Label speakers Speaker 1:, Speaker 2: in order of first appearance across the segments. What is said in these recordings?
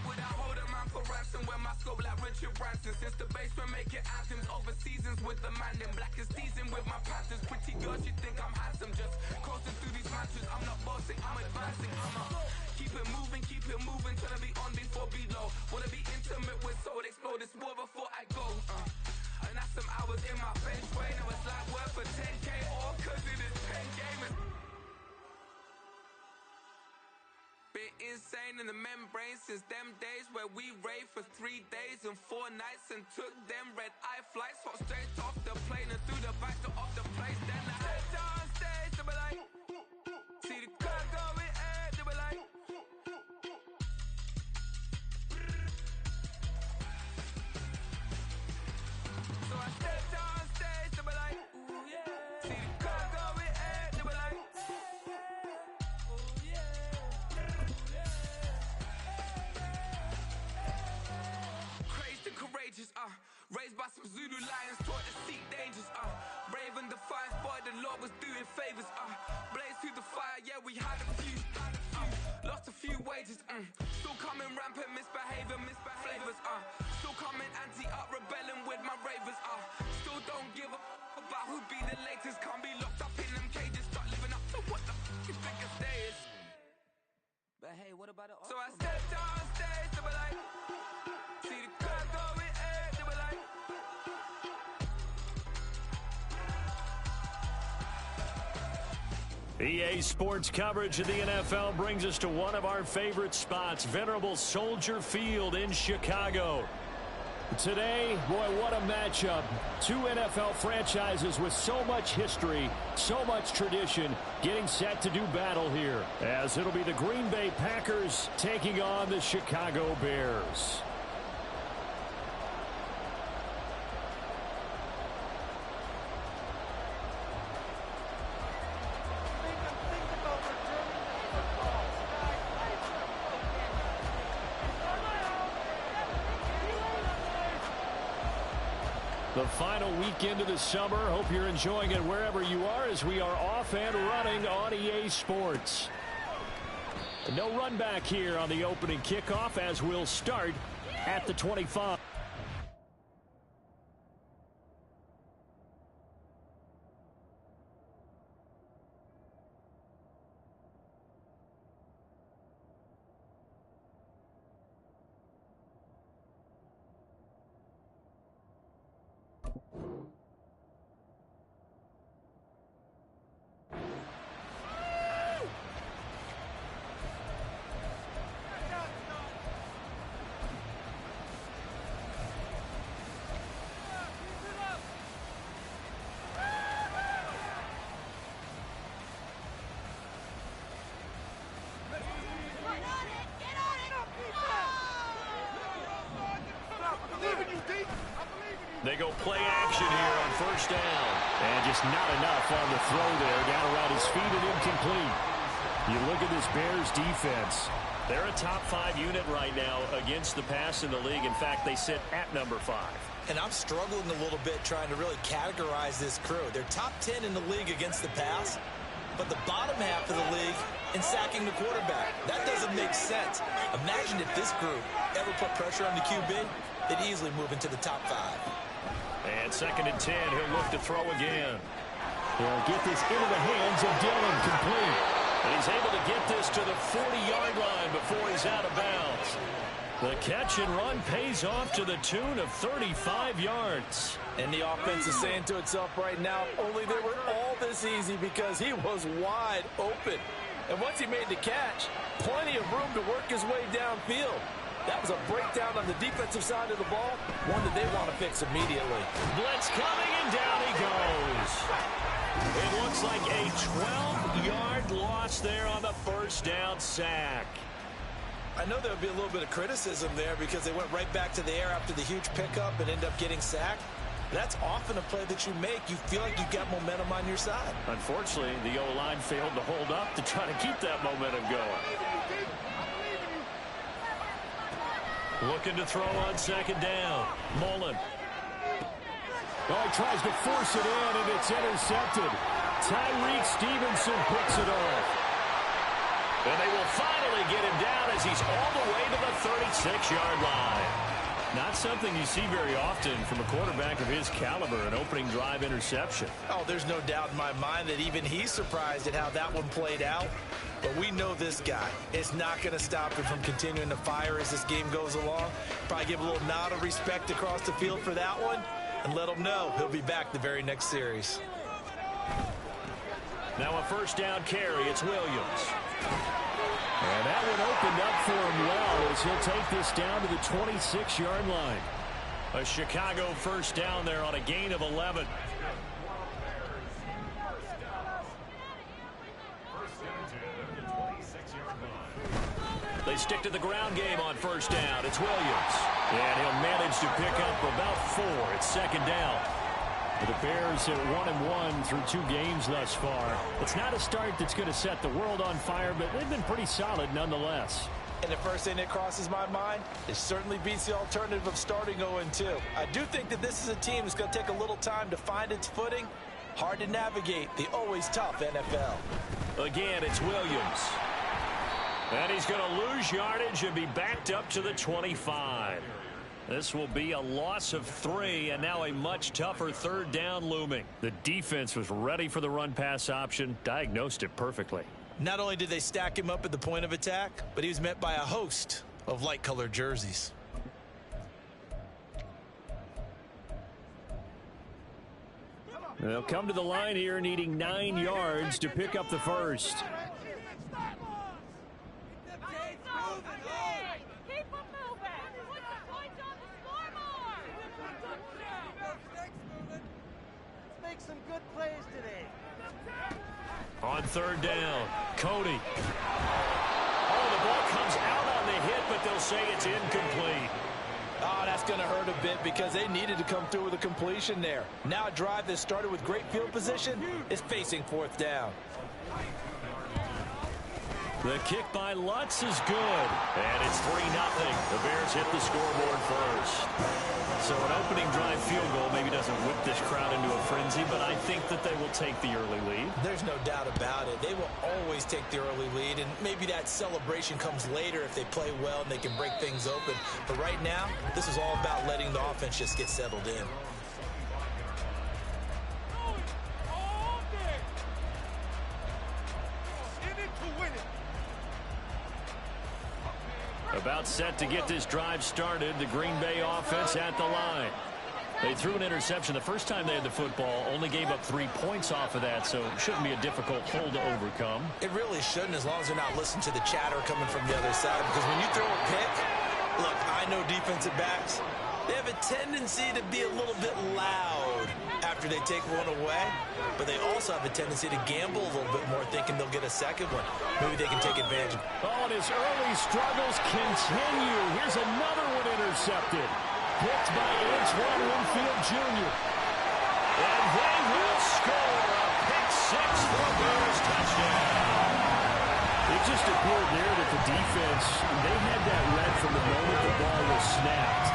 Speaker 1: would I hold a man for ransom when my scope like Richard Branson? Since the basement making anthems over seasons with the man in black is seasoned with my Panthers. Pretty girls, you think I'm handsome, just coasting through these mantras. I'm not bossing, I'm advancing. Keep it moving, trying to be on before below. Wanna be intimate with soul, explore this war before I go. And that's some hours in my bench way. Now it's like work for 10K, all cause it is 10 gamers. Been insane in the membrane since them days where we raved for 3 days and 4 nights and took them red eye flights. Hot straight off the plane and through the back door of the place. Then I head down stage, they be like, see the car going air, they be like. So I step down stage, they be like, ooh yeah. See the car going air, they be like, ooh yeah. Crazed and courageous, raised by some Zulu lions, taught to seek dangers, brave and defiant, boy, the Lord was doing favors, blaze through the fire, yeah, we had a few, lost a few wages, still coming rampant, misbehavior, flavors, still coming anti-up, rebelling with my ravers, still don't give a about who be the latest, can't be locked up in them cages, start living up to what the you think a day is. But hey, what about it? So I step down stage, they be like, see the car going air, they be like.
Speaker 2: EA Sports coverage of the NFL brings us to one of our favorite spots, venerable Soldier Field in Chicago. Today, boy, what a matchup. Two NFL franchises with so much history, so much tradition, getting set to do battle here, as it'll be the Green Bay Packers taking on the Chicago Bears. The final weekend of the summer. Hope you're enjoying it wherever you are as we are off and running on EA Sports. No run back here on the opening kickoff as we'll start at the 25. They go play action here on first down. And just not enough on the throw there. Down around his feet and incomplete. You look at this Bears defense. They're a top 5 unit right now against the pass in the league. In fact, they sit at number 5.
Speaker 3: And I'm struggling a little bit trying to really categorize this crew. They're top 10 in the league against the pass, but the bottom half of the league in sacking the quarterback. That doesn't make sense. Imagine if this group ever put pressure on the QB, they'd easily move into the top 5.
Speaker 2: And 2nd and 10, he'll look to throw again. He'll get this into the hands of Dillon, complete. And he's able to get this to the 40-yard line before he's out of bounds. The catch and run pays off to the tune of 35 yards.
Speaker 4: And the offense is saying to itself right now, only they were all this easy because he was wide open. And once he made the catch, plenty of room to work his way downfield. That was a breakdown on the defensive side of the ball, one that they want to fix immediately.
Speaker 2: Blitz coming, and down he goes. It looks like a 12-yard loss there on the first down sack.
Speaker 3: I know there would be a little bit of criticism there because they went right back to the air after the huge pickup and end up getting sacked. That's often a play that you make. You feel like you've got momentum on your side.
Speaker 2: Unfortunately, the O-line failed to hold up to try to keep that momentum going. Looking to throw on 2nd down. Mullen.
Speaker 5: Oh, he tries to force it in, and it's intercepted. Tyreek Stevenson picks it off.
Speaker 2: And they will finally get him down as he's all the way to the 36-yard line. Not something you see very often from a quarterback of his caliber, an opening drive interception.
Speaker 3: Oh, there's no doubt in my mind that even he's surprised at how that one played out. But we know this guy. It's not going to stop him from continuing to fire as this game goes along. Probably give a little nod of respect across the field for that one and let him know he'll be back the very next series.
Speaker 2: Now a first down carry. It's Williams. And that one opened up for him well as he'll take this down to the 26-yard line. A Chicago first down there on a gain of 11. They stick to the ground game on first down. It's Williams. And he'll manage to pick up about 4. It's second down. The Bears at 1-1 through 2 games thus far. It's not a start that's going to set the world on fire, but they've been pretty solid nonetheless.
Speaker 3: And the first thing that crosses my mind, it certainly beats the alternative of starting 0-2. I do think that this is a team that's going to take a little time to find its footing. Hard to navigate the always tough NFL.
Speaker 2: Again, it's Williams. And he's going to lose yardage and be backed up to the 25. This will be a loss of 3, and now a much tougher third down looming. The defense was ready for the run-pass option, diagnosed it perfectly.
Speaker 3: Not only did they stack him up at the point of attack, but he was met by a host of light-colored jerseys.
Speaker 2: They'll come to the line here needing 9 yards to pick up the first. On third down, Cody. Oh, the ball comes out on the hit, but they'll say it's incomplete.
Speaker 3: Oh, that's going to hurt a bit because they needed to come through with a completion there. Now a drive that started with great field position is facing fourth down.
Speaker 2: The kick by Lutz is good, and it's 3-0. The Bears hit the scoreboard first. So an opening drive field goal maybe doesn't whip this crowd into a frenzy, but I think that they will take the early lead.
Speaker 3: There's no doubt about it. They will always take the early lead, and maybe that celebration comes later if they play well and they can break things open. But right now, this is all about letting the offense just get settled in.
Speaker 2: About set to get this drive started, the Green Bay offense at the line. They threw an interception the first time they had the football, only gave up 3 points off of that, so it shouldn't be a difficult hole to overcome.
Speaker 3: It really shouldn't, as long as they're not listening to the chatter coming from the other side, because when you throw a pick, look, I know defensive backs, they have a tendency to be a little bit loud after they take one away, but they also have a tendency to gamble a little bit more, thinking they'll get a second one. Maybe they can take advantage.
Speaker 2: Oh, and his early struggles continue. Here's another one intercepted. Picked by Antoine Winfield Jr. And they will score a pick-6 for a Bears touchdown. It just appeared there that the defense, they had that read from the moment the ball was snapped.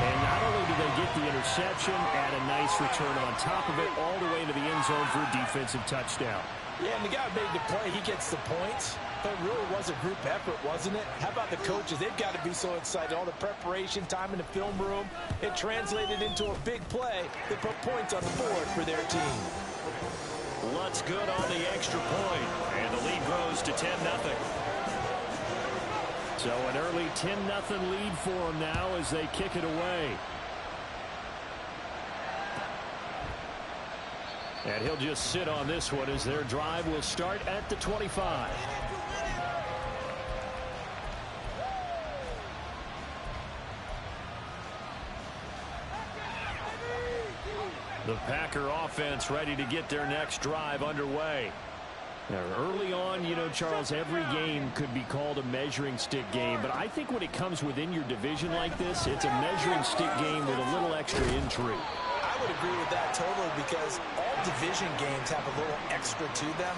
Speaker 2: And not only did they get the interception, add a nice return on top of it, all the way to the end zone for a defensive touchdown.
Speaker 3: Yeah, and the guy made the play. He gets the points. But it really was a group effort, wasn't it? How about the coaches? They've got to be so excited. All the preparation, time in the film room, it translated into a big play that put points on the board for their team.
Speaker 2: Lutz good on the extra point, and the lead grows to 10-0. So an early 10-0 lead for them now as they kick it away. And he'll just sit on this one as their drive will start at the 25. The Packer offense ready to get their next drive underway. Now, early on, you know, Charles, every game could be called a measuring stick game. But I think when it comes within your division like this, it's a measuring stick game with a little extra intrigue.
Speaker 3: I would agree with that totally because all division games have a little extra to them.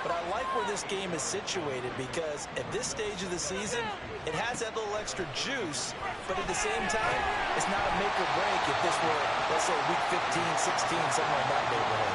Speaker 3: But I like where this game is situated because at this stage of the season, it has that little extra juice. But at the same time, it's not a make or break if this were, let's say, week 15, 16, something like that neighborhood.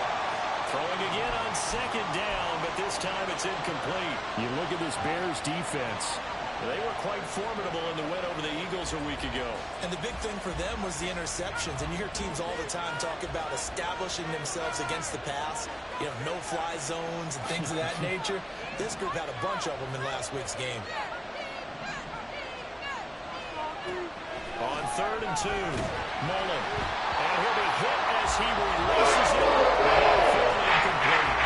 Speaker 2: Throwing again on second down, but this time it's incomplete.
Speaker 5: You look at this Bears defense.
Speaker 2: They were quite formidable in the win over the Eagles a week ago.
Speaker 3: And the big thing for them was the interceptions. And you hear teams all the time talk about establishing themselves against the pass. You know, no-fly zones and things of that nature. This group had a bunch of them in last week's game.
Speaker 2: On 3rd and 2, Mullen. And he'll be hit as he releases it. Incomplete.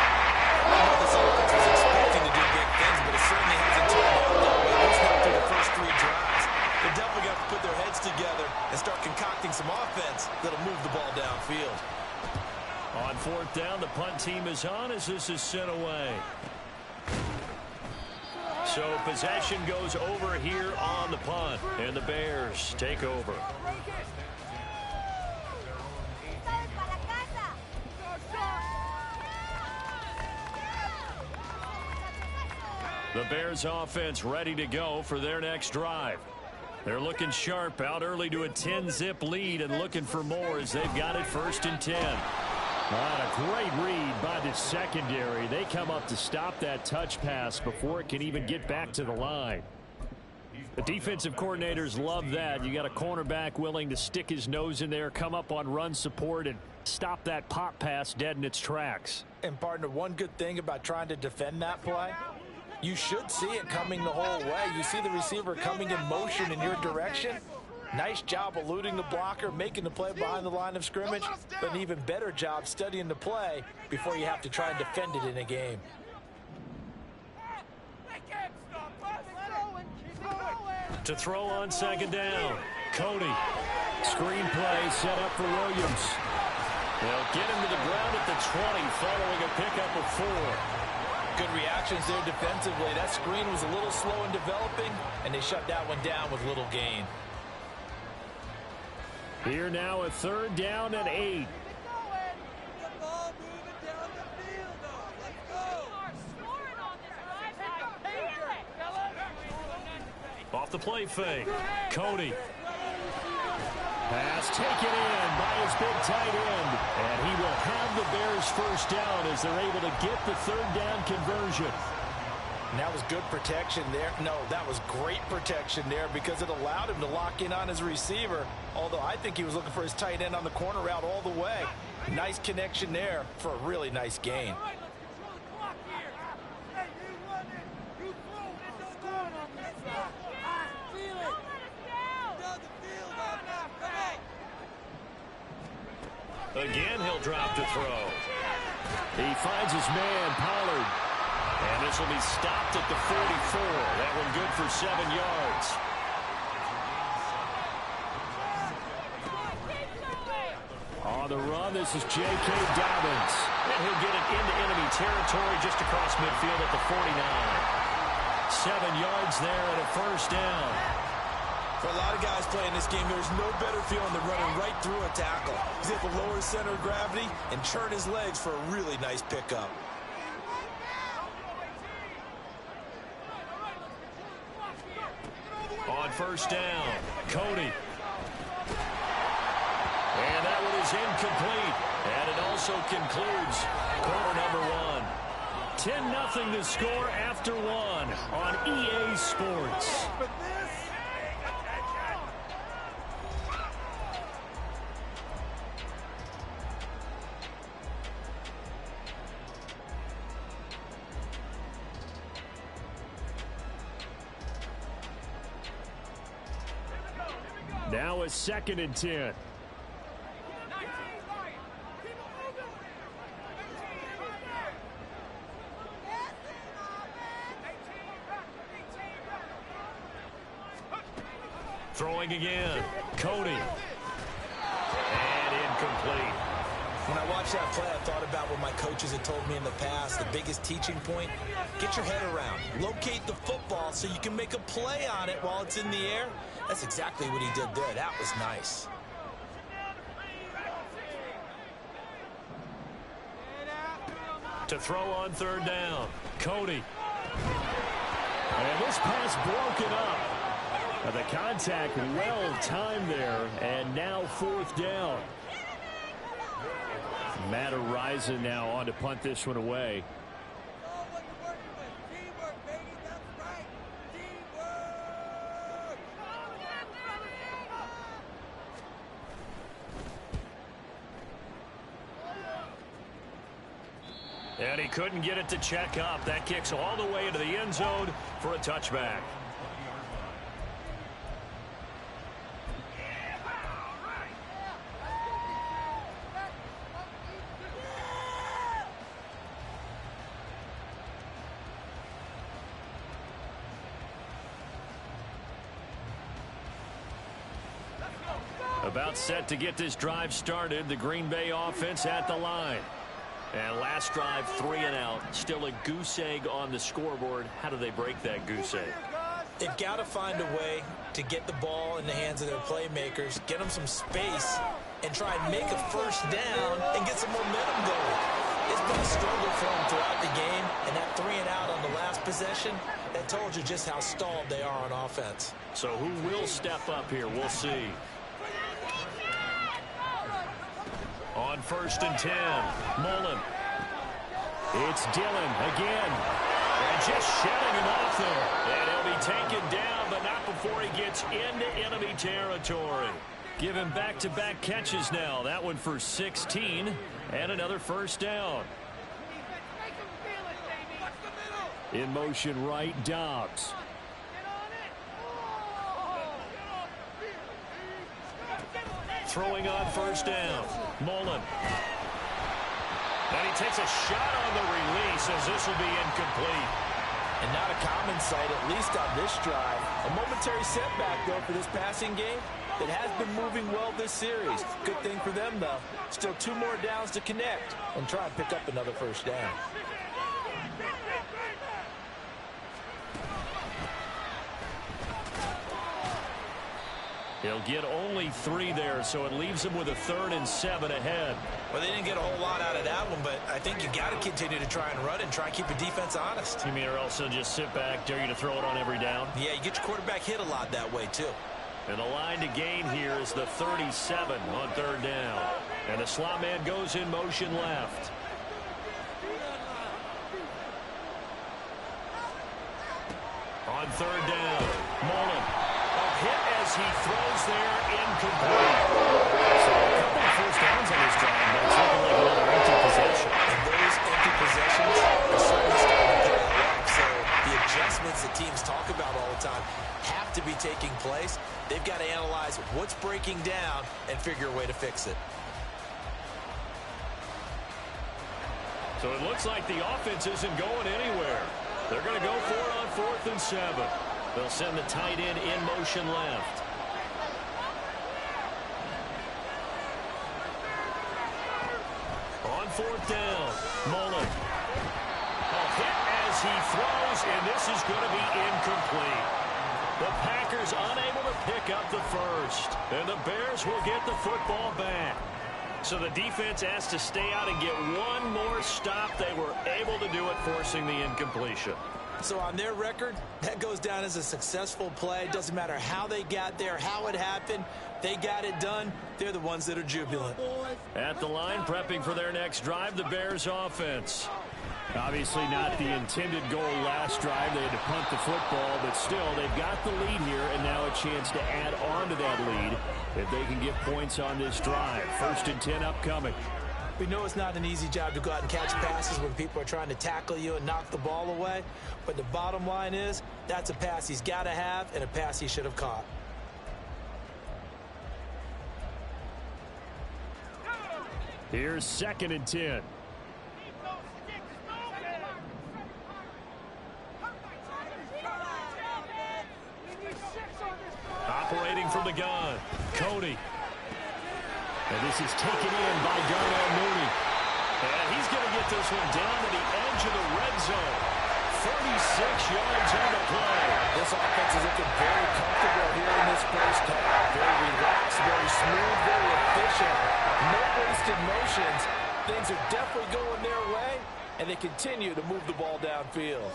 Speaker 3: I know this offense was expecting to do big things, but it certainly hasn't turned out that way. At least not through the first 3 drives. They're definitely got to put their heads together and start concocting some offense that'll move the ball downfield.
Speaker 2: On 4th down, the punt team is on as this is sent away. So possession goes over here on the punt, and the Bears take over. The Bears offense ready to go for their next drive. They're looking sharp, out early to a 10-zip lead and looking for more as they've got it 1st and 10.
Speaker 5: A great read by the secondary. They come up to stop that touch pass before it can even get back to the line. The defensive coordinators love that. You got a cornerback willing to stick his nose in there, come up on run support, and stop that pop pass dead in its tracks.
Speaker 4: And, partner, one good thing about trying to defend that play, you should see it coming the whole way. You see the receiver coming in motion in your direction. Nice job eluding the blocker, making the play behind the line of scrimmage, but an even better job studying the play before you have to try and defend it in a game.
Speaker 2: To throw on 2nd down, Cody.
Speaker 5: Screenplay set up for Williams.
Speaker 2: They'll get him to the ground at the 20 following a pickup of 4.
Speaker 4: Good reactions there defensively. That screen was a little slow in developing, and they shut that one down with little gain.
Speaker 5: Here now a 3rd down and 8.
Speaker 2: Off the play fake, Cody.
Speaker 5: Pass taken in by his big tight end. And he will have the Bears 1st down as they're able to get the 3rd down conversion.
Speaker 4: And that was good protection there. No, that was great protection there because it allowed him to lock in on his receiver. Although I think he was looking for his tight end on the corner route all the way. Nice connection there for a really nice gain.
Speaker 2: Again, he'll drop to throw.
Speaker 5: He finds his man, Pollard.
Speaker 2: And this will be stopped at the 44. That one good for 7 yards.
Speaker 5: On the run, this is J.K. Dobbins.
Speaker 2: And he'll get it into enemy territory just across midfield at the 49. 7 yards there and a 1st down.
Speaker 3: For a lot of guys playing this game, there's no better feeling than running right through a tackle. He's able to lower his center of gravity and churn his legs for a really nice pickup.
Speaker 2: On 1st down, Cody. And that one is incomplete. And it also concludes quarter number 1. 10-0 the score after 1 on EA Sports.
Speaker 5: Now a 2nd and 10.
Speaker 2: Throwing again, Cody. And incomplete.
Speaker 3: When I watched that play, I thought about what my coaches had told me in the past. The biggest teaching point, get your head around. Locate the football so you can make a play on it while it's in the air. That's exactly what he did there. That was nice.
Speaker 2: To throw on 3rd down, Cody.
Speaker 5: And this pass broken up. The contact well timed there, and now 4th down. Matt Araiza now on to punt this one away. And he couldn't get it to check up. That kicks all the way into the end zone for a touchback. About set to get this drive started. The Green Bay offense at the line. And last drive, 3 and out. Still a goose egg on the scoreboard. How do they break that goose egg?
Speaker 3: They've got to find a way to get the ball in the hands of their playmakers, get them some space, and try and make a first down and get some momentum going. It's been a struggle for them throughout the game, and that 3 and out on the last possession, that told you just how stalled they are on offense.
Speaker 5: So who will step up here? We'll see. On 1st and 10, Mullen. It's Dillon again. And just shedding him off there. And he'll be taken down, but not before he gets into enemy territory. Give him back-to-back catches now. That one for 16 and another first down. In motion right, Dobbs. Throwing on 1st down, Mullen. And he takes a shot on the release as this will be incomplete.
Speaker 4: And not a common sight, at least on this drive. A momentary setback, though, for this passing game that has been moving well this series. Good thing for them, though. Still 2 more downs to connect and try and pick up another first down.
Speaker 5: He'll get only 3 there, so it leaves him with a 3rd and 7 ahead.
Speaker 3: Well, they didn't get a whole lot out of that one, but I think you got to continue to try and run and try and keep the defense honest.
Speaker 5: You mean or else they'll just sit back, dare you to throw it on every down?
Speaker 3: Yeah, you get your quarterback hit a lot that way, too.
Speaker 5: And the line to gain here is the 37 on 3rd down. And the slot man goes in motion left. On 3rd down, Mullen. Hit as he throws there, incomplete. So a couple of first downs on this drive, but it's looking like another empty possession.
Speaker 3: And those empty possessions are certainly starting to pile up. So the adjustments that teams talk about all the time have to be taking place. They've got to analyze what's breaking down and figure a way to fix it.
Speaker 5: So it looks like the offense isn't going anywhere. They're going to go for it on 4th and 7. They'll send the tight end in motion left. On 4th down, Mullen. A hit as he throws, and this is going to be incomplete. The Packers unable to pick up the first, and the Bears will get the football back. So the defense has to stay out and get one more stop. They were able to do it, forcing the incompletion.
Speaker 3: So on their record, that goes down as a successful play. Doesn't matter how they got there, how it happened. They got it done. They're the ones that are jubilant.
Speaker 5: At the line, prepping for their next drive, the Bears offense. Obviously not the intended goal last drive. They had to punt the football, but still, they've got the lead here, and now a chance to add on to that lead if they can get points on this drive. 1st and 10 upcoming.
Speaker 3: We know it's not an easy job to go out and catch passes when people are trying to tackle you and knock the ball away. But the bottom line is, that's a pass he's got to have and a pass he should have caught.
Speaker 5: Here's 2nd and 10. Operating from the gun, Cody. And this is taken in by Darnell Mooney. And he's going to get this one down to the edge of the red zone. 36 yards on the play.
Speaker 4: This offense is looking very comfortable here in this first half. Very relaxed, very smooth, very efficient. No wasted motions. Things are definitely going their way, and they continue to move the ball downfield.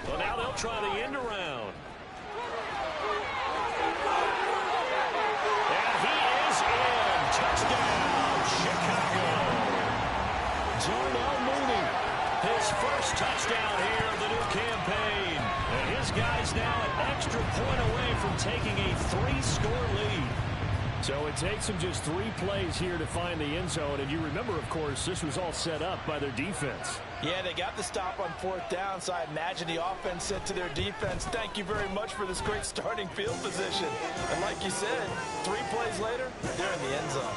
Speaker 5: Well, now they'll try the end around. And he is in. Touchdown. his first touchdown here of the new campaign. And his guy's now an extra point away from taking a 3-score lead. So it takes them just 3 plays here to find the end zone. And you remember, of course, this was all set up by their defense.
Speaker 4: Yeah, they got the stop on 4th down, so I imagine the offense said to their defense, thank you very much for this great starting field position. And like you said, 3 plays later, they're in the end zone.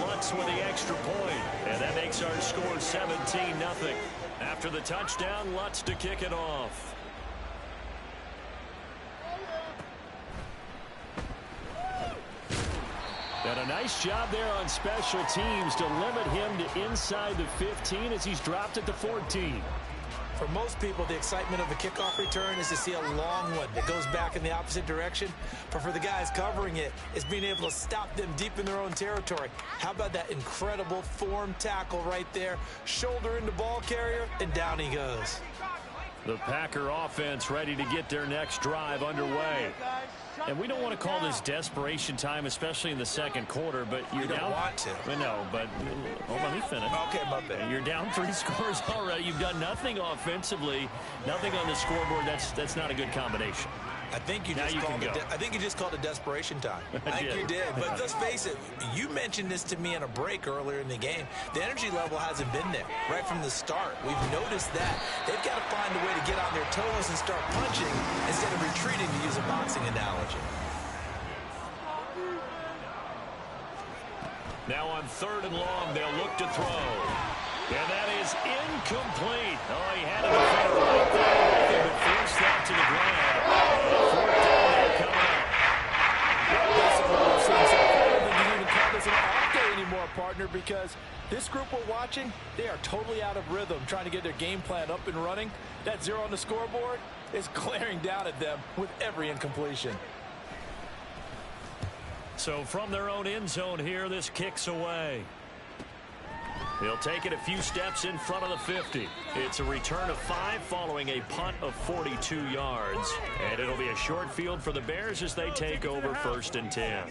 Speaker 5: Lutz with the extra point, and that makes our score 17-0. After the touchdown, Lutz to kick it off. And a nice job there on special teams to limit him to inside the 15 as he's dropped at the 14.
Speaker 3: For most people, the excitement of a kickoff return is to see a long one that goes back in the opposite direction. But for the guys covering it, it's being able to stop them deep in their own territory. How about that incredible form tackle right there? Shoulder into ball carrier, and down he goes.
Speaker 5: The Packer offense ready to get their next drive underway. And we don't want to call this desperation time, especially in the second quarter, but you're down.
Speaker 3: Don't want to.
Speaker 5: No, but let me finish.
Speaker 3: Okay, my bad.
Speaker 5: You're down 3 scores already. You've done nothing offensively, nothing on the scoreboard. That's not a good combination.
Speaker 3: I think you just called it desperation time. I think you did. But let's face it, you mentioned this to me in a break earlier in the game. The energy level hasn't been there right from the start. We've noticed that. They've got to find a way to get on their toes and start punching instead of retreating, to use a boxing analogy.
Speaker 5: Now on 3rd and long, they'll look to throw. And that is incomplete. Oh, he had a defender right there, but forced that to the ground. 4th down there coming up.
Speaker 4: Basically, we've seen so far that you even call this an off day anymore, partner, because this group we're watching, they are totally out of rhythm, trying to get their game plan up and running. That 0 on the scoreboard is glaring down at them with every incompletion.
Speaker 5: So from their own end zone here, this kicks away. He'll take it a few steps in front of the 50. It's a return of 5 following a punt of 42 yards. And it'll be a short field for the Bears as they take over 1st and 10.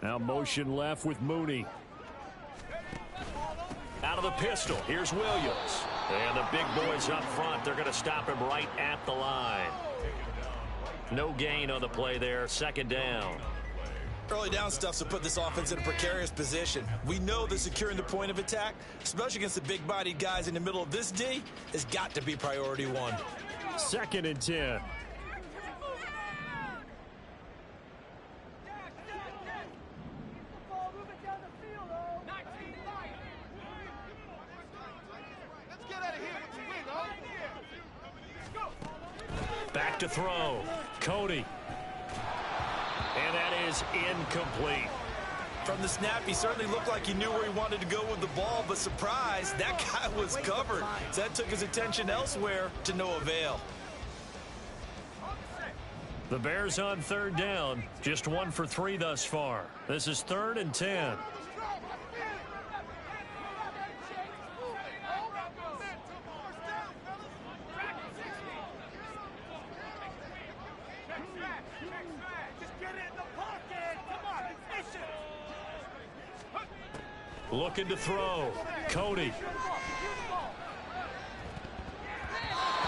Speaker 5: Now motion left with Mooney. Out of the pistol, here's Williams. And the big boys up front, they're going to stop him right at the line. No gain on the play there, 2nd down.
Speaker 3: Early down stuff to put this offense in a precarious position. We know that securing the point of attack, especially against the big-bodied guys in the middle of this D, has got to be priority 1.
Speaker 5: 2nd and 10. Back to throw. Cody. And that is incomplete.
Speaker 3: From the snap, he certainly looked like he knew where he wanted to go with the ball, but surprise, that guy was covered. So that took his attention elsewhere to no avail.
Speaker 5: The Bears on 3rd down. Just 1 for 3 thus far. This is 3rd and 10. Looking to throw. Cody.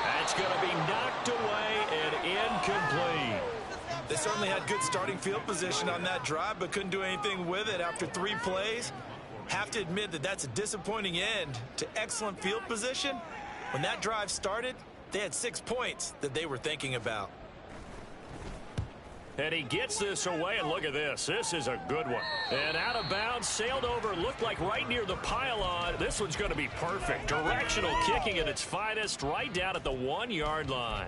Speaker 5: That's going to be knocked away and incomplete.
Speaker 3: They certainly had good starting field position on that drive, but couldn't do anything with it after 3 plays. Have to admit that that's a disappointing end to excellent field position. When that drive started, they had 6 points that they were thinking about.
Speaker 5: And he gets this away, and look at this. This is a good one. And out of bounds, sailed over, looked like right near the pylon. This one's going to be perfect. Directional kicking at its finest, right down at the 1-yard line.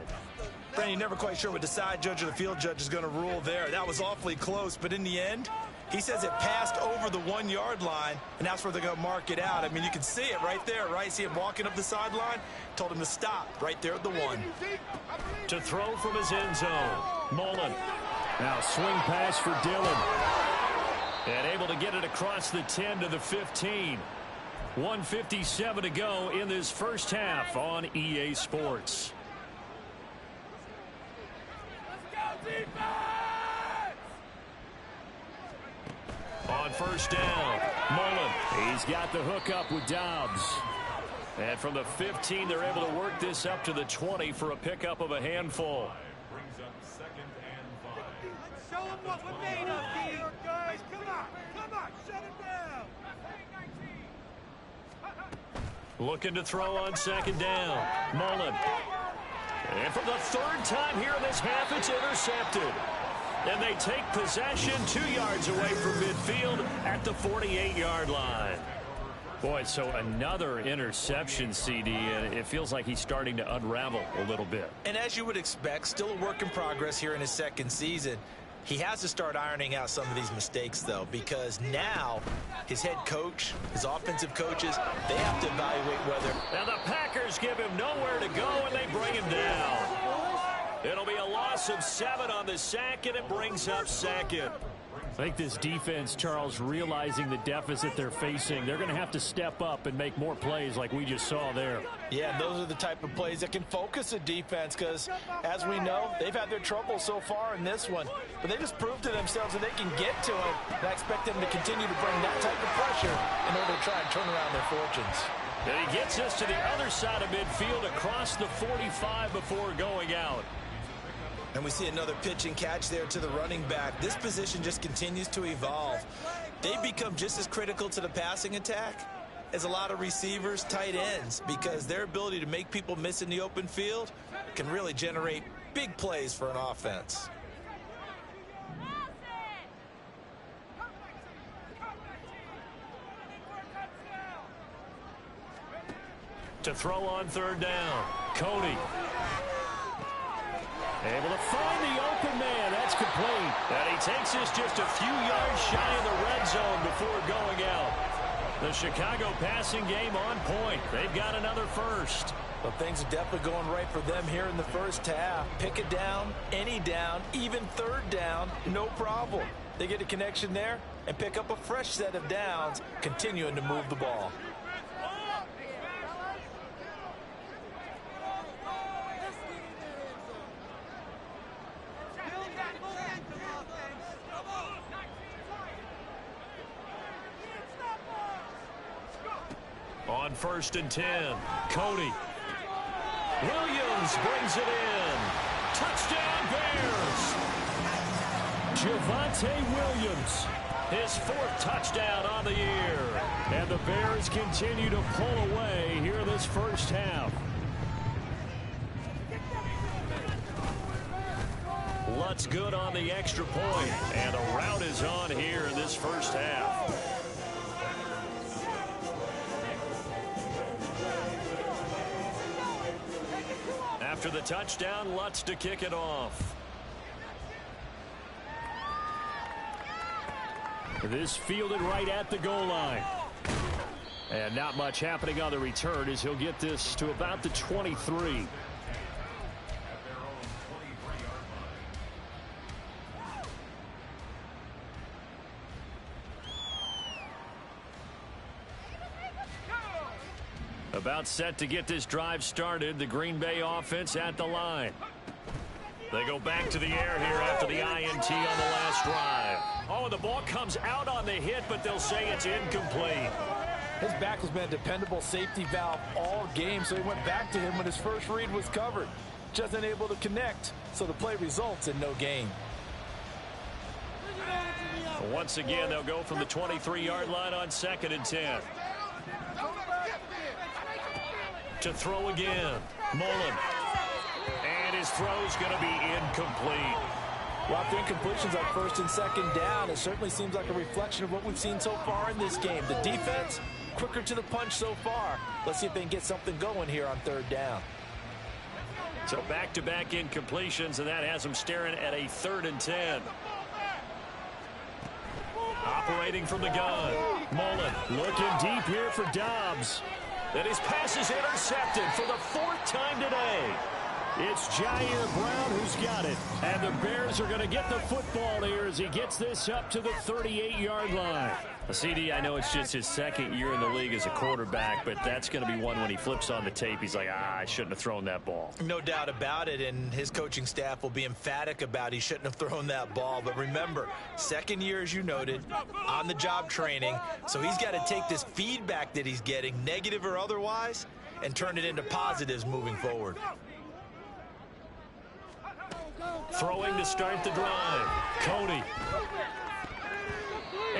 Speaker 3: Brandon, you're never quite sure what the side judge or the field judge is going to rule there. That was awfully close, but in the end, he says it passed over the 1-yard line, and that's where they're going to mark it out. I mean, you can see it right there, right? See him walking up the sideline? Told him to stop right there at the 1.
Speaker 5: To throw from his end zone, Mullen. Now swing pass for Dillon. And able to get it across the 10 to the 15. 1:57 to go in this first half on EA Sports.
Speaker 2: first down. Mullen, he's got the hook up with Dobbs. And from the 15, they're able to work this up to the 20 for a pickup of a handful.
Speaker 6: Show them what we're made of, D. Guys, come on, shut it down.
Speaker 2: Looking to throw on second down. Mullen. And for the third time here in this half, it's intercepted. And they take possession 2 yards away from midfield at the 48-yard line. Boy, so another interception, CD, and it feels like he's starting to unravel a little bit.
Speaker 3: And as you would expect, still a work in progress here in his second season. He has to start ironing out some of these mistakes, though, because now his head coach, his offensive coaches, they have to evaluate whether...
Speaker 2: Now the Packers give him nowhere to go, and they bring him down. It'll be a loss of 7 on the sack, and it brings up second.
Speaker 5: I think this defense, Charles, realizing the deficit they're facing, they're going to have to step up and make more plays like we just saw there.
Speaker 4: Yeah, those are the type of plays that can focus a defense because, as we know, they've had their trouble so far in this one. But they just proved to themselves that they can get to it. And I expect them to continue to bring that type of pressure in order to try and turn around their fortunes.
Speaker 2: And he gets us to the other side of midfield across the 45 before going out.
Speaker 3: And we see another pitch and catch there to the running back. This position just continues to evolve. They become just as critical to the passing attack as a lot of receivers, tight ends, because their ability to make people miss in the open field can really generate big plays for an offense.
Speaker 2: To throw on third down, Cody. Able to find the open man. That's complete. And he takes us just a few yards shy of the red zone before going out. The Chicago passing game on point. They've got another first.
Speaker 4: Well, things are definitely going right for them here in the first half. Pick it down, any down, even third down, no problem. They get a connection there and pick up a fresh set of downs, continuing to move the ball.
Speaker 2: On 1st and 10, Cody. Williams brings it in. Touchdown, Bears. Javonte Williams, his 4th touchdown on the year. And the Bears continue to pull away here in this first half. Lutz good on the extra point, and the rout is on here in this first half. After the touchdown, Lutz to kick it off. This fielded right at the goal line. And not much happening on the return as he'll get this to about the 23. About set to get this drive started. The Green Bay offense at the line. They go back to the air here after the INT on the last drive. Oh, the ball comes out on the hit, but they'll say it's incomplete.
Speaker 4: His back has been a dependable safety valve all game, so he went back to him when his first read was covered. Just unable to connect, so the play results in no gain.
Speaker 2: Once again, they'll go from the 23-yard line on 2nd and 10. To throw again, Mullen. And his throw's going to be incomplete.
Speaker 4: Well, after incompletions on 1st and 2nd down, it certainly seems like a reflection of what we've seen so far in this game. The defense, quicker to the punch so far. Let's see if they can get something going here on 3rd down.
Speaker 2: So back-to-back incompletions, and that has them staring at a 3rd and 10. Operating from the gun, Mullen looking deep here for Dobbs. And his pass is intercepted for the 4th time today.
Speaker 5: It's Jair Brown who's got it. And the Bears are going to get the football here as he gets this up to the 38-yard line. CD, I know it's just his second year in the league as a quarterback, but that's going to be one when he flips on the tape. He's like, I shouldn't have thrown that ball.
Speaker 3: No doubt about it, and his coaching staff will be emphatic about he shouldn't have thrown that ball. But remember, second year, as you noted, on-the-job training, so he's got to take this feedback that he's getting, negative or otherwise, and turn it into positives moving forward.
Speaker 5: Throwing to start the drive. Cody.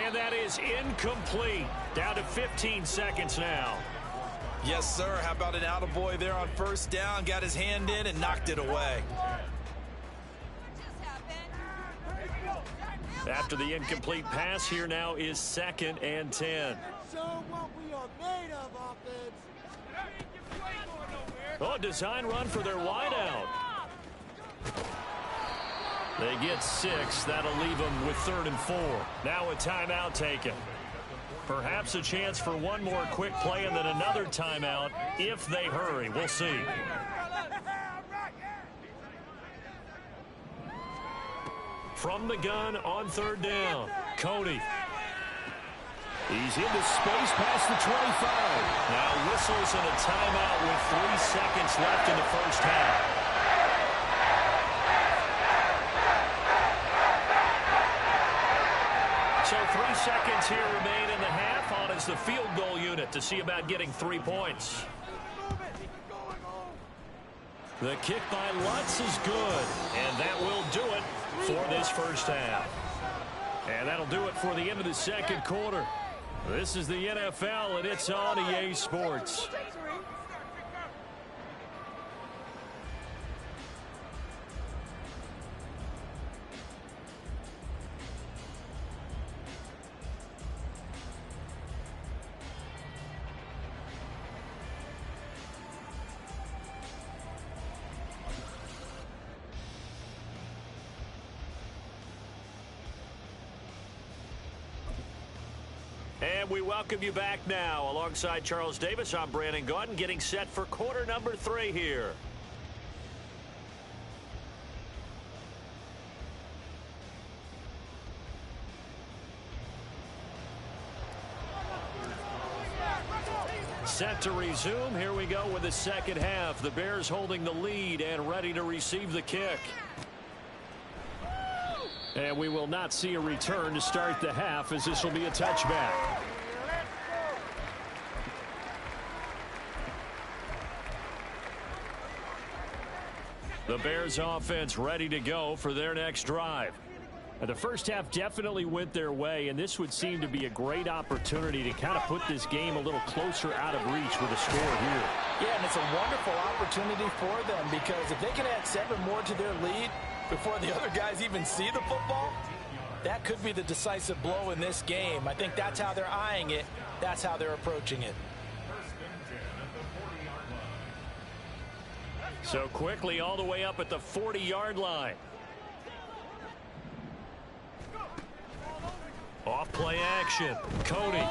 Speaker 5: And that is incomplete. Down to 15 seconds now.
Speaker 3: Yes, sir. How about an attaboy there on first down? Got his hand in and knocked it away.
Speaker 5: After the incomplete pass, here now is 2nd and 10.
Speaker 6: Show what we are made of, offense.
Speaker 5: Oh, design run for their wideout. They get 6. That'll leave them with 3rd and 4. Now a timeout taken. Perhaps a chance for one more quick play and then another timeout if they hurry. We'll see. From the gun on 3rd down. Cody. He's into space past the 25. Now whistles and a timeout with 3 seconds left in the first half. So 3 seconds here remain in the half. On is the field goal unit to see about getting 3 points. The kick by Lutz is good, and that will do it for this first half. And that'll do it for the end of the second quarter. This is the NFL, and it's on EA Sports. And we welcome you back now. Alongside Charles Davis, I'm Brandon Gaudin, getting set for quarter number 3 here. Set to resume. Here we go with the second half. The Bears holding the lead and ready to receive the kick. And we will not see a return to start the half, as this will be a touchback. The Bears offense ready to go for their next drive. And the first half definitely went their way, and this would seem to be a great opportunity to kind of put this game a little closer out of reach with a score here.
Speaker 4: Yeah, and it's a wonderful opportunity for them, because if they can add 7 more to their lead before the other guys even see the football, that could be the decisive blow in this game. I think that's how they're eyeing it. That's how they're approaching it.
Speaker 5: So quickly all the way up at the 40-yard line. Off play action. Cody.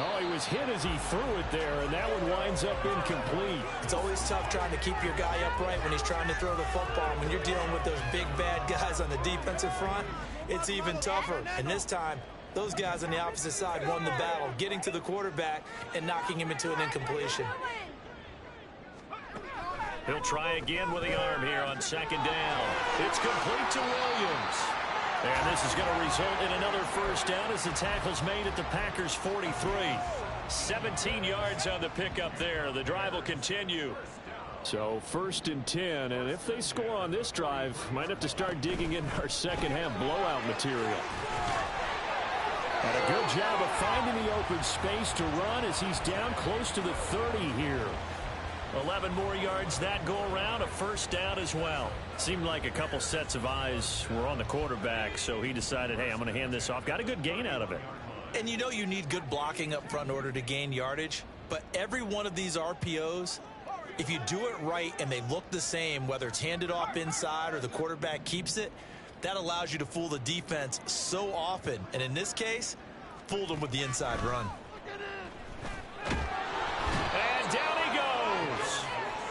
Speaker 5: Oh, he was hit as he threw it there, and that one winds up incomplete.
Speaker 3: It's always tough trying to keep your guy upright when he's trying to throw the football. When you're dealing with those big, bad guys on the defensive front, it's even tougher. And this time, those guys on the opposite side won the battle, getting to the quarterback and knocking him into an incompletion.
Speaker 5: He'll try again with the arm here on second down. It's complete to Williams. And this is going to result in another first down as the tackle's made at the Packers' 43. 17 yards on the pickup there. The drive will continue. So 1st and 10, and if they score on this drive, might have to start digging in our second half blowout material. And a good job of finding the open space to run as he's down close to the 30 here. 11 more yards that go around, a first down as well. Seemed like a couple sets of eyes were on the quarterback, so he decided, hey, I'm going to hand this off. Got a good gain out of it.
Speaker 3: And you know you need good blocking up front in order to gain yardage, but every one of these RPOs, if you do it right and they look the same, whether it's handed off inside or the quarterback keeps it, that allows you to fool the defense so often. And in this case, fooled them with the inside run.
Speaker 5: And down he goes.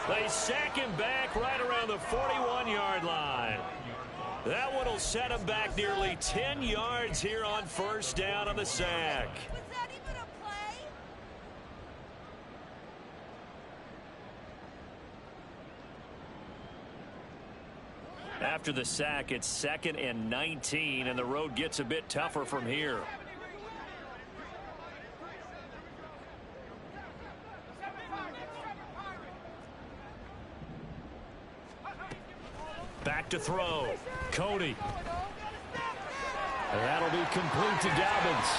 Speaker 2: They sack him back right around the 41-yard line. That one will set him back nearly 10 yards here on first down on the sack.
Speaker 7: Was that even a play?
Speaker 2: After the sack, it's 2nd and 19, and the road gets a bit tougher from here. Back to throw. Cody. And that'll be complete to Dobbins.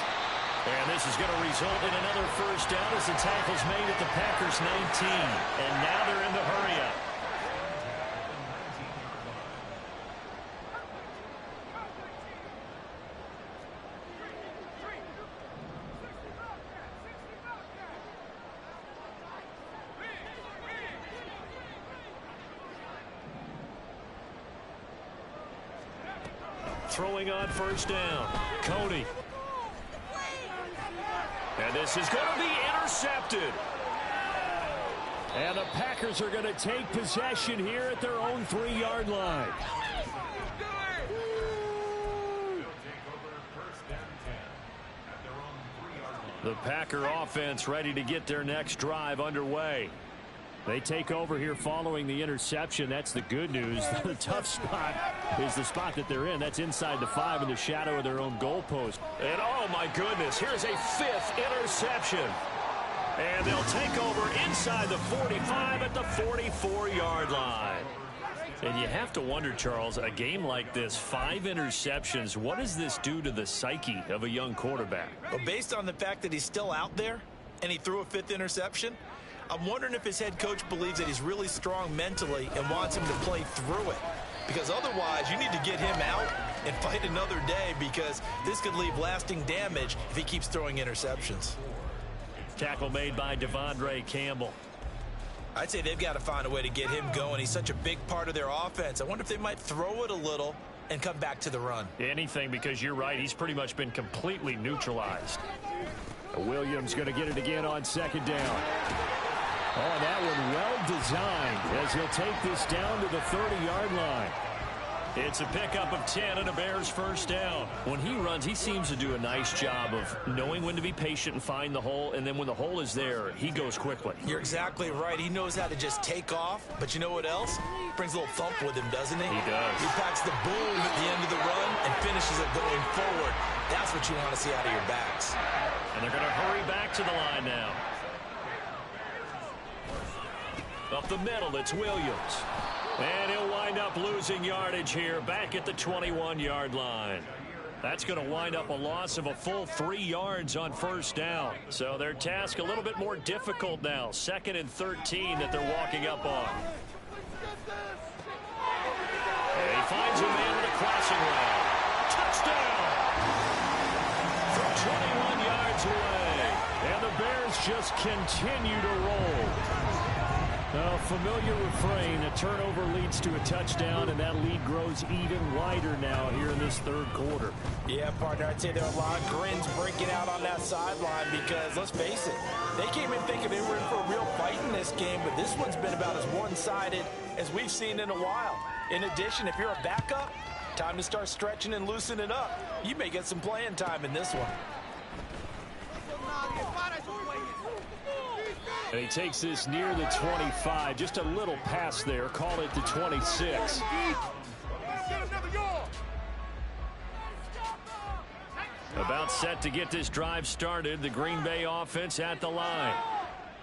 Speaker 2: And this is going to result in another first down as the tackle's made at the Packers' 19. And now they're in the hurry-up. Throwing on first down. Cody. And this is going to be intercepted. And the Packers are going to take possession here at their own 3-yard line. The Packer offense ready to get their next drive underway. They take over here following the interception. That's the good news. The tough spot is the spot that they're in. That's inside the 5 in the shadow of their own goalpost. And oh my goodness, here's a 5th interception. And they'll take over inside the 45 at the 44-yard line. And you have to wonder, Charles, a game like this, 5 interceptions, what does this do to the psyche of a young quarterback?
Speaker 3: Well, based on the fact that he's still out there and he threw a 5th interception, I'm wondering if his head coach believes that he's really strong mentally and wants him to play through it. Because otherwise, you need to get him out and fight another day, because this could leave lasting damage if he keeps throwing interceptions.
Speaker 2: Tackle made by Devondre Campbell.
Speaker 3: I'd say they've got to find a way to get him going. He's such a big part of their offense. I wonder if they might throw it a little and come back to the run.
Speaker 2: Anything, because you're right. He's pretty much been completely neutralized.
Speaker 5: Williams going to get it again on 2nd down. Oh, that one well designed as he'll take this down to the 30-yard line.
Speaker 2: It's a pickup of 10 and a Bears first down. When he runs, he seems to do a nice job of knowing when to be patient and find the hole, and then when the hole is there, he goes quickly.
Speaker 3: You're exactly right. He knows how to just take off, but you know what else? Brings a little thump with him, doesn't he?
Speaker 2: He does.
Speaker 3: He packs the boom at the end of the run and finishes it going forward. That's what you want to see out of your backs.
Speaker 2: And they're going to hurry back to the line now. Up the middle, it's Williams. And he'll wind up losing yardage here back at the 21-yard line. That's going to wind up a loss of a full 3 yards on first down. So their task a little bit more difficult now. 2nd and 13 that they're walking up on. And he finds a man with a crossing route. Touchdown! From 21 yards away. And the Bears just continue to roll. A familiar refrain, a turnover leads to a touchdown, and that lead grows even wider now here in this 3rd quarter.
Speaker 4: Yeah, partner, I'd say there are a lot of grins breaking out on that sideline because, let's face it, they came in thinking they were in for a real fight in this game, but this one's been about as one-sided as we've seen in a while. In addition, if you're a backup, time to start stretching and loosening up. You may get some playing time in this one.
Speaker 5: And he takes this near the 25. Just a little pass there. Call it the 26.
Speaker 2: About set to get this drive started. The Green Bay offense at the line.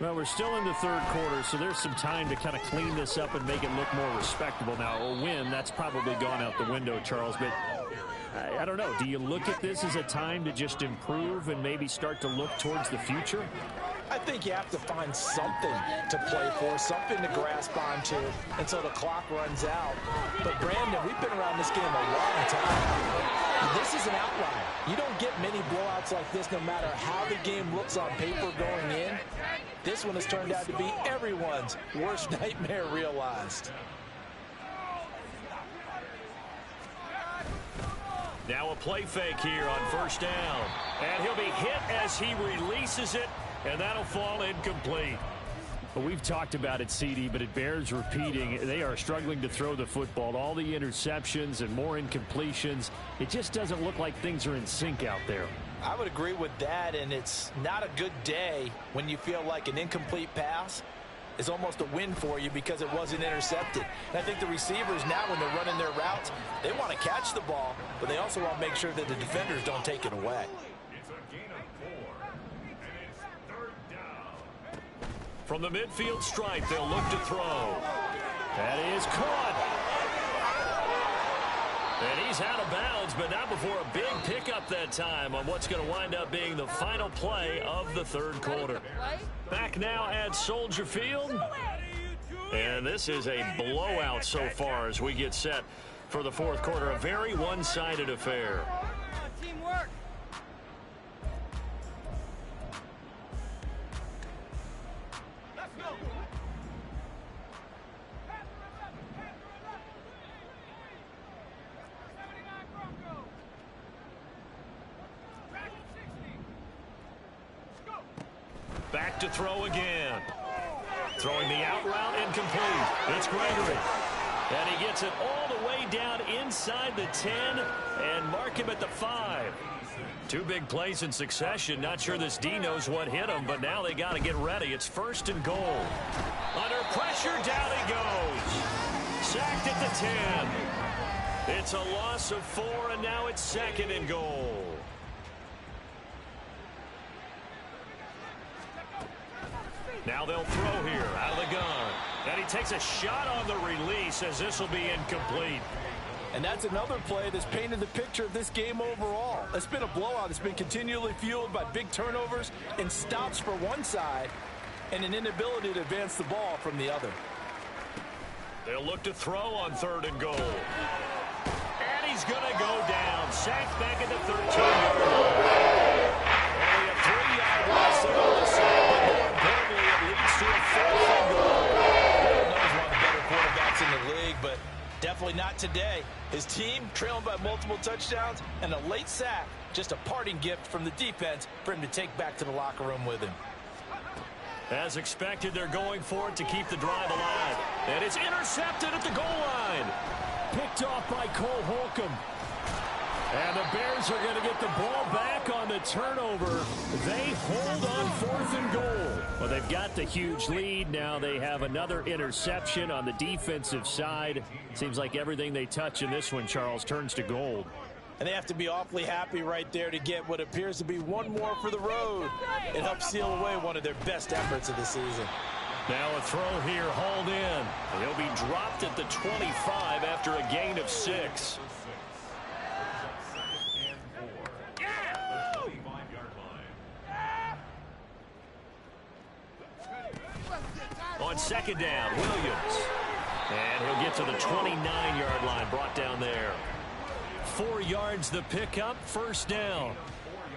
Speaker 5: Well, we're still in the 3rd quarter, so there's some time to kind of clean this up and make it look more respectable now. A win, that's probably gone out the window, Charles. But I don't know. Do you look at this as a time to just improve and maybe start to look towards the future?
Speaker 4: I think you have to find something to play for, something to grasp onto until the clock runs out. But, Brandon, we've been around this game a long time. This is an outlier. You don't get many blowouts like this no matter how the game looks on paper going in. This one has turned out to be everyone's worst nightmare realized.
Speaker 2: Now a play fake here on first down. And he'll be hit as he releases it, and that'll fall incomplete.
Speaker 5: Well, we've talked about it, CD, but it bears repeating. They are struggling to throw the football. All the interceptions and more incompletions. It just doesn't look like things are in sync out there.
Speaker 4: I would agree with that, and it's not a good day when you feel like an incomplete pass is almost a win for you because it wasn't intercepted. And I think the receivers now, when they're running their routes, they want to catch the ball, but they also want to make sure that the defenders don't take it away.
Speaker 5: From the midfield stripe, they'll look to throw. That is caught. And he's out of bounds, but not before a big pickup that time on what's going to wind up being the final play of the third quarter. Back now at Soldier Field. And this is a blowout so far as we get set for the fourth quarter. A very one-sided affair.
Speaker 7: Teamwork.
Speaker 5: Back to throw again. Throwing the out route incomplete. It's Gregory. And he gets it all the way down inside the 10 and mark him at the 5. Two big plays in succession. Not sure this D knows what hit him, but now they got to get ready. It's 1st and goal. Under pressure, down he goes. Sacked at the 10. It's a loss of 4, and now it's 2nd and goal. Now they'll throw here out of the gun. And he takes a shot on the release as this will be incomplete.
Speaker 4: And that's another play that's painted the picture of this game overall. It's been a blowout. It's been continually fueled by big turnovers and stops for one side and an inability to advance the ball from the other.
Speaker 5: They'll look to throw on 3rd and goal. And he's going to go down. Sacked back at the 13-yard line. Only a 3-yard loss there on the sack, but more importantly, it leads to a 4th and goal.
Speaker 4: He's one of the better quarterbacks in the league, but definitely not today. His team trailing by multiple touchdowns and a late sack, just a parting gift from the defense for him to take back to the locker room with him.
Speaker 5: As expected, they're going for it to keep the drive alive. And it's intercepted at the goal line. Picked off by Cole Holcomb. And the Bears are going to get the ball back on the turnover. They hold on 4th and goal. Well, they've got the huge lead. Now they have another interception on the defensive side. Seems like everything they touch in this one, Charles, turns to gold.
Speaker 4: And they have to be awfully happy right there to get what appears to be one more for the road. It helps seal away one of their best efforts of the season.
Speaker 5: Now a throw here, hauled in. He'll be dropped at the 25 after a gain of 6. On 2nd down, Williams. And he'll get to the 29-yard line, brought down there. 4 yards the pickup, 1st down.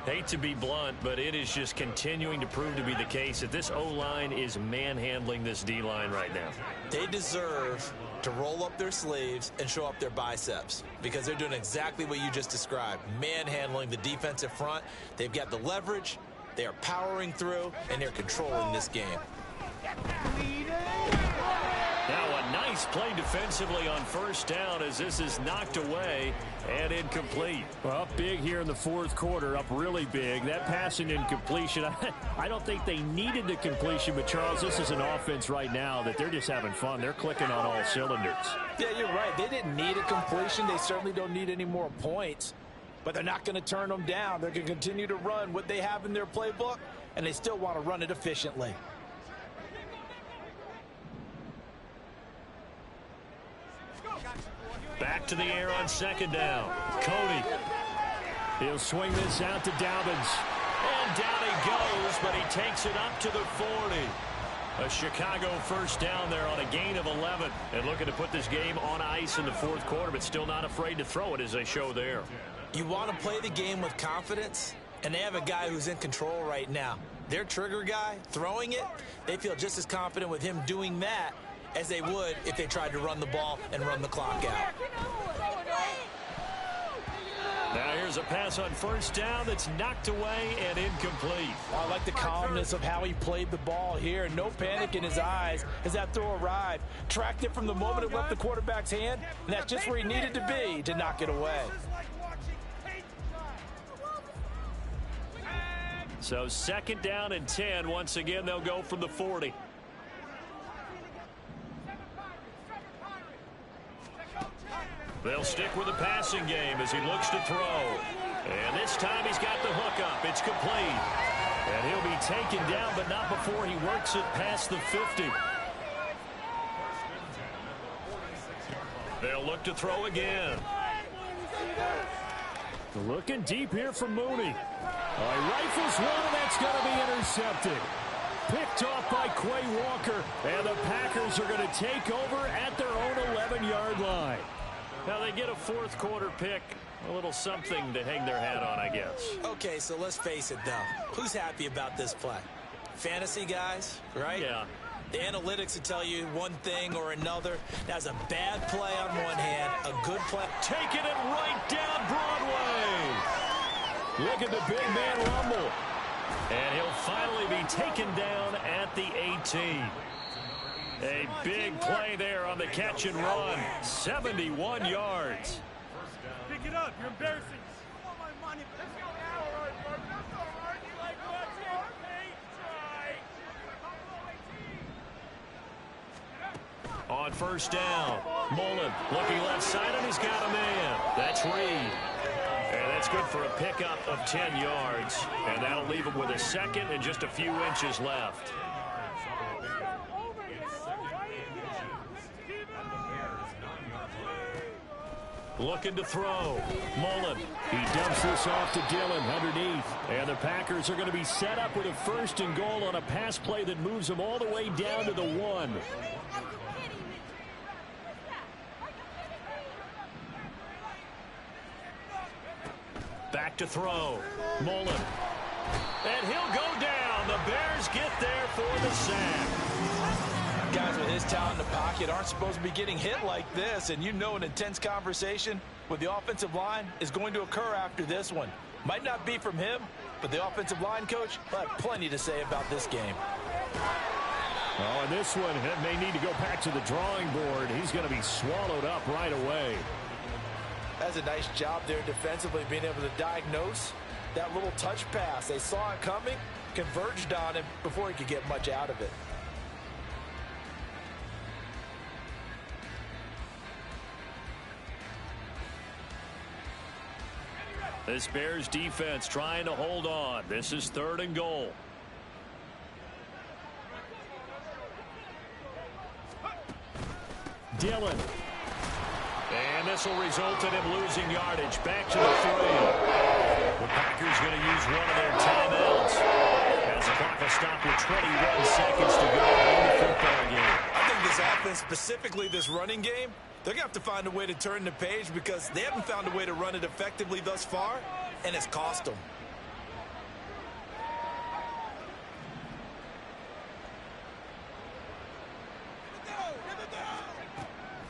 Speaker 5: Hate to be blunt, but it is just continuing to prove to be the case that this O-line is manhandling this D-line right now.
Speaker 3: They deserve to roll up their sleeves and show up their biceps because they're doing exactly what you just described, manhandling the defensive front. They've got the leverage, they are powering through, and they're controlling this game.
Speaker 5: Now a nice play defensively on 1st down as this is knocked away and incomplete. Well, up big here in the 4th quarter, up really big. That passing incompletion, I don't think they needed the completion, but Charles, this is an offense right now that they're just having fun. They're clicking on all cylinders.
Speaker 4: Yeah, you're right. They didn't need a completion. They certainly don't need any more points, but they're not going to turn them down. They're going to continue to run what they have in their playbook, and they still want to run it efficiently.
Speaker 5: Back to the air on 2nd down. Cody. He'll swing this out to Dobbins. And down he goes, but he takes it up to the 40. A Chicago 1st down there on a gain of 11. And looking to put this game on ice in the 4th quarter, but still not afraid to throw it as they show there.
Speaker 3: You want to play the game with confidence, and they have a guy who's in control right now. Their trigger guy, throwing it, they feel just as confident with him doing that as they would if they tried to run the ball and run the clock out.
Speaker 5: Now here's There's a pass on first down that's knocked away and incomplete.
Speaker 4: I like the calmness of how he played the ball here. No panic in his eyes as that throw arrived. Tracked it from the moment it left the quarterback's hand, and that's just where he needed to be to knock it away.
Speaker 2: So 2nd down and 10. Once again, they'll go from the 40. They'll stick with the passing game as he looks to throw. And this time he's got the hook up. It's complete. And he'll be taken down, but not before he works it past the 50. They'll look to throw again.
Speaker 5: Looking deep here from Mooney. Rifles one, and that's going to be intercepted. Picked off by Quay Walker, and the Packers are going to take over at their own 11-yard line.
Speaker 2: Now they get a 4th quarter pick. A little something to hang their hat on, I guess.
Speaker 3: Okay, so let's face it, though. Who's happy about this play? Fantasy guys, right?
Speaker 2: Yeah.
Speaker 3: The analytics will tell you one thing or another. That's a bad play on one hand, a good play.
Speaker 2: Taking it right down Broadway. Look at the big man rumble. And he'll finally be taken down at the 18. A big play there on the catch and run. 71 yards.
Speaker 6: Pick it up. You're embarrassing.
Speaker 2: On first down, Mullen looking left side, and he's got a man. That's Reed. And that's good for a pickup of 10 yards. And that'll leave him with a 2nd and just a few inches left. Looking to throw. Mullen.
Speaker 5: He dumps this off to Dillon underneath. And the Packers are going to be set up with a 1st and goal on a pass play that moves them all the way down to the 1.
Speaker 2: Back to throw. Mullen. And he'll go down. The Bears get there for the sack.
Speaker 4: Guys with his talent in the pocket aren't supposed to be getting hit like this, and you know an intense conversation with the offensive line is going to occur after this one. Might not be from him, but the offensive line coach will have plenty to say about this game.
Speaker 5: Oh, and this one may need to go back to the drawing board. He's going to be swallowed up right away.
Speaker 4: That's a nice job there defensively, being able to diagnose that little touch pass. They saw it coming, converged on him before he could get much out of it.
Speaker 2: This Bears defense trying to hold on. This is 3rd and goal.
Speaker 5: Dillon.
Speaker 2: And this will result in him losing yardage. Back to the 3. The Packers going to use one of their timeouts. As the clock will stop with 21 seconds to go in the football game.
Speaker 3: I think this offense, specifically this running game, they're going to have to find a way to turn the page because they haven't found a way to run it effectively thus far, and it's cost them.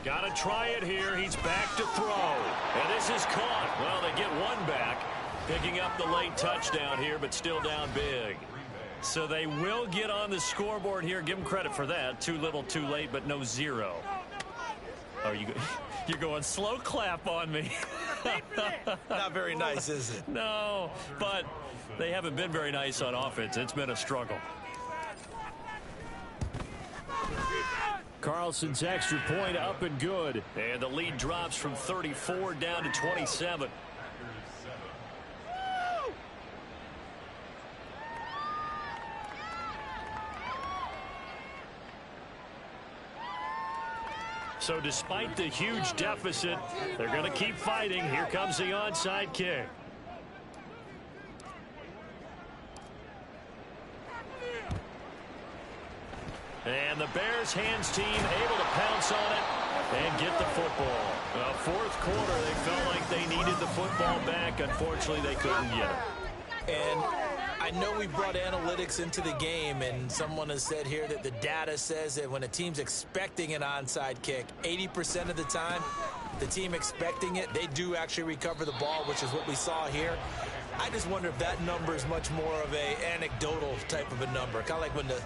Speaker 2: Got to try it here. He's back to throw. And this is caught. Well, they get one back, picking up the late touchdown here, but still down big. So they will get on the scoreboard here. Give them credit for that. Too little, too late, but no 0. Oh, you're going slow clap on me.
Speaker 3: Not very nice, is it?
Speaker 2: No, but they haven't been very nice on offense. It's been a struggle.
Speaker 5: Carlson's extra point up and good.
Speaker 2: And the lead drops from 34 down to 27. So despite the huge deficit, they're going to keep fighting. Here comes the onside kick. And the Bears hands team able to pounce on it and get the football. 4th quarter, they felt like they needed the football back. Unfortunately, they couldn't get it.
Speaker 3: And I I know we brought analytics into the game, and someone has said here that the data says that when a team's expecting an onside kick, 80% of the time, the team expecting it, they do actually recover the ball, which is what we saw here. I just wonder if that number is much more of a anecdotal type of a number, kind of like when the